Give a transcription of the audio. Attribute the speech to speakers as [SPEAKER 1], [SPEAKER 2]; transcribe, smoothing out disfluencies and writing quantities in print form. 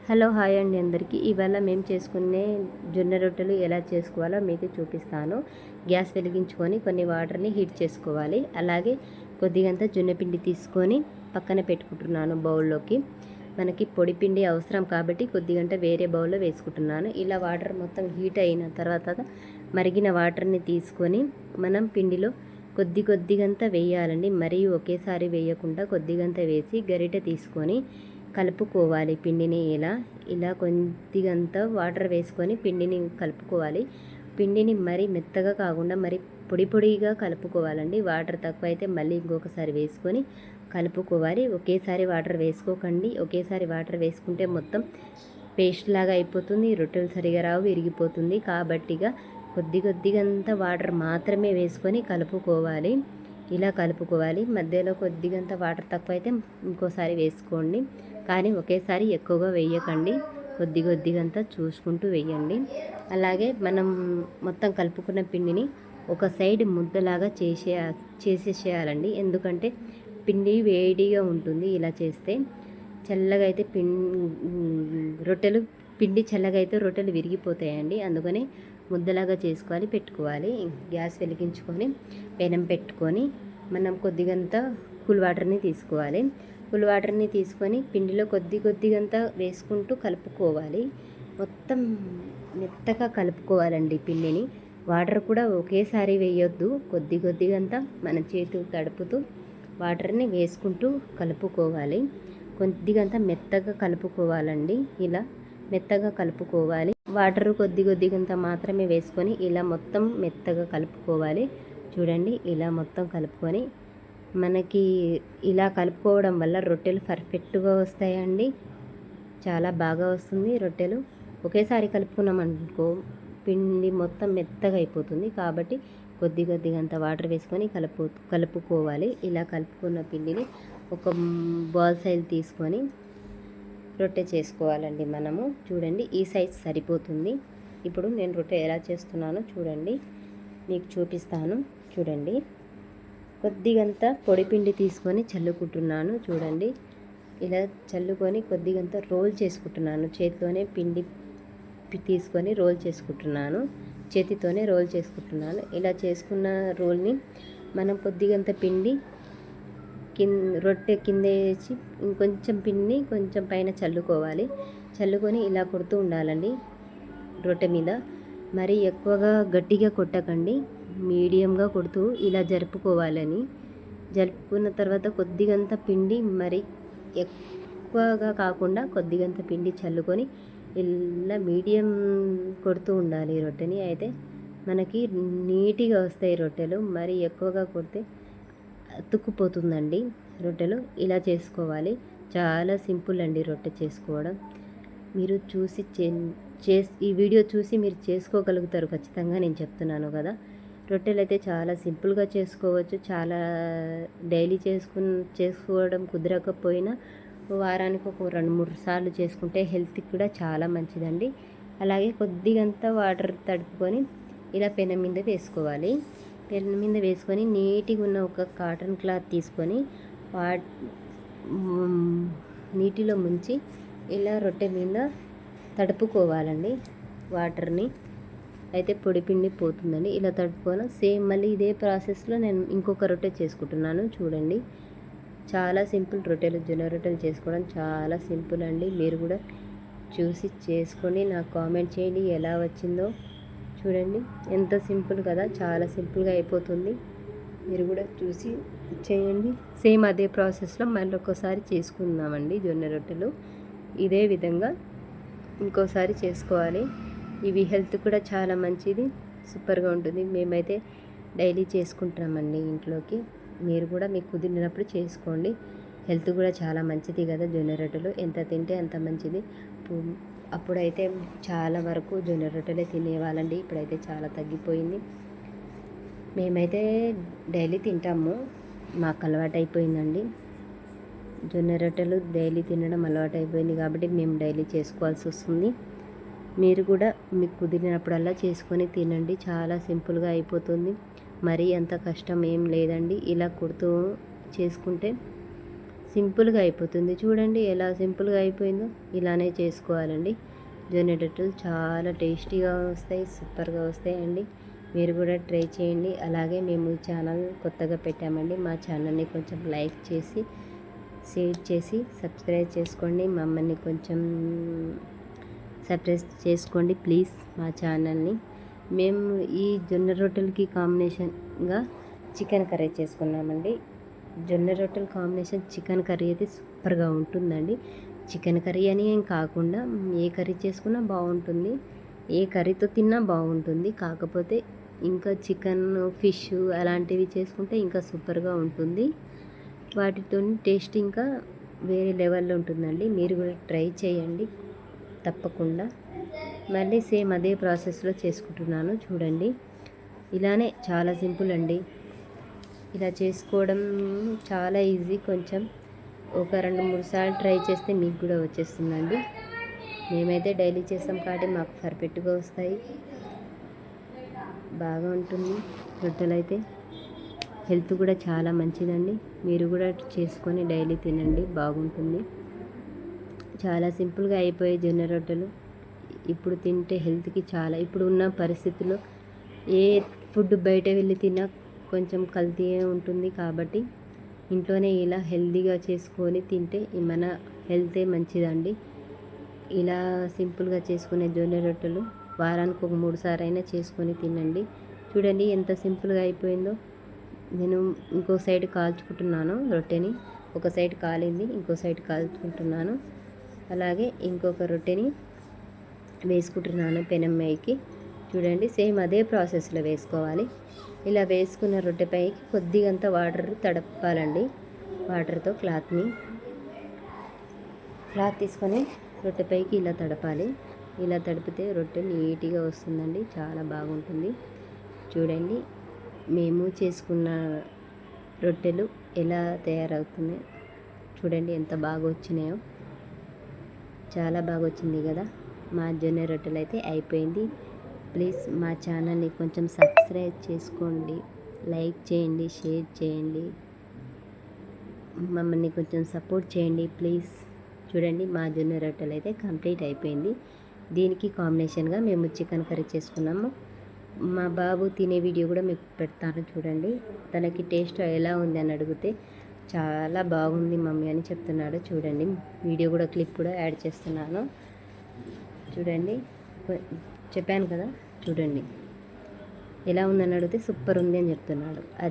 [SPEAKER 1] Hello hi అండి అందరికీ. ఇవాళ మేము చేసుకునే జొన్న రొట్టెలు ఎలా చేసుకోవాలో మీకు చూపిస్తాను. గ్యాస్ వెలిగించుకొని కొన్ని వాటర్ని హీట్ చేసుకోవాలి. అలాగే కొద్దిగంత జొన్న పిండి తీసుకొని పక్కన పెట్టుకుంటున్నాను బౌల్లోకి. మనకి పొడి పిండి అవసరం కాబట్టి కొద్దిగంట వేరే బౌల్లో వేసుకుంటున్నాను. ఇలా వాటర్ మొత్తం హీట్ అయిన తర్వాత మరిగిన వాటర్ని తీసుకొని మనం పిండిలో కొద్దిగంత వేయాలండి. మరియు ఒకేసారి వేయకుండా కొద్దిగంత వేసి గరిటె తీసుకొని కలుపుకోవాలి. పిండిని ఇలా కొద్దిగంత వాటర్ వేసుకొని పిండిని కలుపుకోవాలి. పిండిని మరీ మెత్తగా కాకుండా మరి పొడిగా కలుపుకోవాలండి. వాటర్ తక్కువ అయితే మళ్ళీ ఇంకొకసారి వేసుకొని కలుపుకోవాలి. ఒకేసారి వాటర్ వేసుకోకండి. ఒకేసారి వాటర్ వేసుకుంటే మొత్తం పేస్ట్ లాగా అయిపోతుంది, రొట్టెలు సరిగా రావు, విరిగిపోతుంది. కాబట్టిగా కొద్దిగంత వాటర్ మాత్రమే వేసుకొని కలుపుకోవాలి. ఇలా కలుపుకోవాలి. మధ్యలో కొద్దిగంత వాటర్ తక్కువ అయితే ఇంకోసారి వేసుకోండి, కానీ ఒకేసారి ఎక్కువగా వేయకండి. కొద్దిగంత చూసుకుంటూ వేయండి. అలాగే మనం మొత్తం కలుపుకున్న పిండిని ఒక సైడ్ ముద్దలాగా చేసేసేయాలండి. ఎందుకంటే పిండి వేడిగా ఉంటుంది. ఇలా చేస్తే చల్లగా అయితే పిండి చల్లగా అయితే రొట్టెలు విరిగిపోతాయండి. అందుకని ముద్దలాగా చేసుకోవాలి, పెట్టుకోవాలి. గ్యాస్ వెలిగించుకొని పెనం పెట్టుకొని మనం కొద్దిగంత కూల్ వాటర్ని తీసుకోవాలి. కూల్ వాటర్ని తీసుకొని పిండిలో కొద్దిగంత వేసుకుంటూ కలుపుకోవాలి. మొత్తం మెత్తగా కలుపుకోవాలండి పిండిని. వాటర్ కూడా ఒకేసారి వేయొద్దు. కొద్దిగంత మన చేతు తడుపుతూ వాటర్ని వేసుకుంటూ కలుపుకోవాలి. కొద్దిగంత మెత్తగా కలుపుకోవాలండి. ఇలా మెత్తగా కలుపుకోవాలి. వాటర్ కొద్దిగంత మాత్రమే వేసుకొని ఇలా మొత్తం మెత్తగా కలుపుకోవాలి. చూడండి, ఇలా మొత్తం కలుపుకొని మనకి ఇలా కలుపుకోవడం వల్ల రొట్టెలు పర్ఫెక్ట్గా వస్తాయండి. చాలా బాగా వస్తుంది రొట్టెలు. ఒకేసారి కలుపుకున్నామనుకో పిండి మొత్తం మెత్తగా అయిపోతుంది. కాబట్టి కొద్దిగంత వాటర్ వేసుకొని కలుపుకోవాలి. ఇలా కలుపుకున్న పిండిని ఒక బాల్ సైజ్ తీసుకొని రొట్టె చేసుకోవాలండి మనము. చూడండి, ఈ సైజ్ సరిపోతుంది. ఇప్పుడు నేను రొట్టె ఎలా చేస్తున్నానో చూడండి, మీకు చూపిస్తాను. చూడండి, కొద్దిగంత పొడిపిండి తీసుకొని చల్లుకుంటున్నాను. చూడండి, ఇలా చల్లుకొని కొద్దిగంత రోల్ చేసుకుంటున్నాను. చేతితోనే పిండి తీసుకొని రోల్ చేసుకుంటున్నాను. చేతితోనే రోల్ చేసుకుంటున్నాను. ఇలా చేసుకున్న రోల్ని మనం కొద్దిగంత పిండి రొట్టె కింద వేసి ఇంకొంచెం పిండిని కొంచెం పైన చల్లుకోవాలి. చల్లుకొని ఇలా కొడుతూ ఉండాలండి రొట్టె మీద. మరి ఎక్కువగా గట్టిగా కొట్టకండి, మీడియంగా కొడుతూ ఇలా జరుపుకున్న తర్వాత కొద్దిగంత పిండి, మరి ఎక్కువగా కాకుండా కొద్దిగంత పిండి చల్లుకొని ఇలా మీడియం కొడుతూ ఉండాలి రొట్టెని. అయితే మనకి నీట్గా వస్తాయి రొట్టెలు. మరి ఎక్కువగా కొడితే అతుక్కుపోతుందండి రొట్టెలు. ఇలా చేసుకోవాలి. చాలా సింపుల్ అండి రొట్టె చేసుకోవడం. మీరు ఈ వీడియో చూసి మీరు చేసుకోగలుగుతారు ఖచ్చితంగా, నేను చెప్తున్నాను కదా. రొట్టెలు అయితే చాలా సింపుల్గా చేసుకోవచ్చు. చాలా డైలీ చేసుకోవడం కుదరకపోయినా వారానికి ఒక 2-3 సార్లు చేసుకుంటే హెల్త్కి కూడా చాలా మంచిదండి. అలాగే కొద్దిగంత వాటర్ తడుపుకొని ఇలా పెనం మీద వేసుకోవాలి. పెనం మీద వేసుకొని నీట్గా ఉన్న ఒక కాటన్ క్లాత్ తీసుకొని నీటిలో ముంచి ఇలా రొట్టె మీద తడుపుకోవాలండి వాటర్ని. అయితే పొడిపిండి పోతుందండి. ఇలా తడుపుకోవాలి. సేమ్ మళ్ళీ ఇదే ప్రాసెస్లో నేను ఇంకొక రొట్టె చేసుకుంటున్నాను. చూడండి, చాలా సింపుల్ రొట్టెలు, జొన్న రొట్టెలు చేసుకోవడం చాలా సింపుల్ అండి. మీరు కూడా చూసి చేసుకోండి, నాకు కామెంట్ చేయండి ఎలా వచ్చిందో. చూడండి, ఎంత సింపుల్ కదా, చాలా సింపుల్గా అయిపోతుంది. మీరు కూడా చూసి చేయండి. సేమ్ అదే ప్రాసెస్లో మళ్ళీ ఒక్కసారి చేసుకుందామండి జొన్న రొట్టెలు. ఇదే విధంగా ఇంకోసారి చేసుకోవాలి. ఇవి హెల్త్ కూడా చాలా మంచిది, సూపర్గా ఉంటుంది. మేమైతే డైలీ చేసుకుంటామండి ఇంట్లోకి. మీరు కూడా మీకు కుదిరినప్పుడు చేసుకోండి. హెల్త్ కూడా చాలా మంచిది కదా జొన్న రొట్టెలు. ఎంత తింటే అంత మంచిది. అప్పుడైతే చాలా వరకు జొన్న రొట్టెలే తినేవాళ్ళండి. ఇప్పుడైతే చాలా తగ్గిపోయింది. మేమైతే డైలీ తింటాము, మాకు అలవాటు అయిపోయిందండి. జొన్న రొట్టెలు డైలీ తినడం అలవాటు అయిపోయింది కాబట్టి మేము డైలీ చేసుకోవాల్సి వస్తుంది. మీరు కూడా మీకు కుదిరినప్పుడల్లా చేసుకొని తినండి. చాలా సింపుల్గా అయిపోతుంది. మరీ అంత కష్టం ఏం లేదండి. ఇలా కుడుతూ చేసుకుంటే సింపుల్గా అయిపోతుంది. చూడండి ఎలా సింపుల్గా అయిపోయిందో. ఇలానే చేసుకోవాలండి. జొన్న రొట్టెలు చాలా టేస్టీగా వస్తాయి, సూపర్గా వస్తాయండి. మీరు కూడా ట్రై చేయండి. అలాగే మేము ఈ ఛానల్ కొత్తగా పెట్టామండి. మా ఛానల్ని కొంచెం లైక్ చేసి, షేర్ చేసి, సబ్స్క్రైబ్ చేసుకోండి. మమ్మల్ని కొంచెం సబ్స్క్రైబ్ చేసుకోండి ప్లీజ్ మా ఛానల్ని. మేము ఈ జొన్న రొట్టెలకి కాంబినేషన్గా చికెన్ కర్రీ చేసుకున్నామండి. జొన్న రొట్టెల కాంబినేషన్ చికెన్ కర్రీ అయితే సూపర్గా ఉంటుందండి. చికెన్ కర్రీ అని ఏం కాకుండా ఏ కర్రీ చేసుకున్నా బాగుంటుంది, ఏ కర్రీతో తిన్నా బాగుంటుంది. కాకపోతే ఇంకా చికెన్, ఫిష్ అలాంటివి చేసుకుంటే ఇంకా సూపర్గా ఉంటుంది. వాటితో టేస్ట్ ఇంకా వేరే లెవెల్లో ఉంటుందండి. మీరు కూడా ట్రై చేయండి తప్పకుండా. మళ్ళీ సేమ్ అదే ప్రాసెస్లో చేసుకుంటున్నాను చూడండి. ఇలానే చాలా సింపుల్ అండి. ఇలా చేసుకోవడం చాలా ఈజీ. కొంచెం ఒక 2-3 సార్లు ట్రై చేస్తే మీకు కూడా వచ్చేస్తుందండి. మేమైతే డైలీ చేస్తాం కాబట్టి మాకు పర్ఫెక్ట్గా వస్తాయి. బాగా ఉంటుంది రొట్టెలు అయితే. హెల్త్ కూడా చాలా మంచిదండి. మీరు కూడా చేసుకొని డైలీ తినండి, బాగుంటుంది. చాలా సింపుల్గా అయిపోయే జొన్న రొట్టెలు. ఇప్పుడు తింటే హెల్త్కి చాలా, ఇప్పుడు ఉన్న పరిస్థితుల్లో ఏ ఫుడ్ బయట వెళ్ళి తిన్నా కొంచెం కల్తీ ఉంటుంది. కాబట్టి ఇంట్లోనే ఇలా హెల్తీగా చేసుకొని తింటే మన హెల్తే మంచిదండి. ఇలా సింపుల్గా చేసుకునే జొన్న రొట్టెలు వారానికి ఒక 3 సార్లు అయినా చేసుకొని తినండి. చూడండి ఎంత సింపుల్గా అయిపోయిందో. నేను ఇంకో సైడ్ కాల్చుకుంటున్నాను రొట్టెని. ఒక సైడ్ కాలింది, ఇంకో సైడ్ కాల్చుకుంటున్నాను. అలాగే ఇంకొక రొట్టెని వేసుకుంటున్నాను పెనం మీదకి. చూడండి సేమ్ అదే ప్రాసెస్లో వేసుకోవాలి. ఇలా వేసుకున్న రొట్టెపైకి కొద్దిగంత వాటర్ తడపాలండి. వాటర్తో క్లాత్ తీసుకొని రొట్టెపైకి ఇలా తడపాలి. ఇలా తడిపితే రొట్టె నీట్గా వస్తుందండి, చాలా బాగుంటుంది. చూడండి మేము చేసుకున్న రొట్టెలు ఎలా తయారవుతున్నాయి చూడండి, ఎంత బాగా వచ్చినాయో. చాలా బాగా వచ్చింది కదా. మా జొన్న రొట్టెలు అయితే అయిపోయింది. ప్లీజ్ మా ఛానల్ని కొంచెం సబ్స్క్రైబ్ చేసుకోండి, లైక్ చేయండి, షేర్ చేయండి, మమ్మల్ని కొంచెం సపోర్ట్ చేయండి ప్లీజ్. చూడండి మా జొన్న రొట్టెలు అయితే కంప్లీట్ అయిపోయింది. దీనికి కాంబినేషన్గా మేము చికెన్ కర్రీ చేసుకున్నాము. మా బాబు తినే వీడియో కూడా మీకు పెడతాను చూడండి. తనకి టేస్ట్ ఎలా ఉంది అని అడిగితే చాలా బాగుంది మమ్మీ అని చెప్తున్నాడు. చూడండి వీడియో కూడా క్లిప్ కూడా యాడ్ చేస్తున్నాను చూడండి. చెప్పాను కదా, చూడండి ఎలా ఉందని అడిగితే సూపర్ ఉంది అని చెప్తున్నాడు.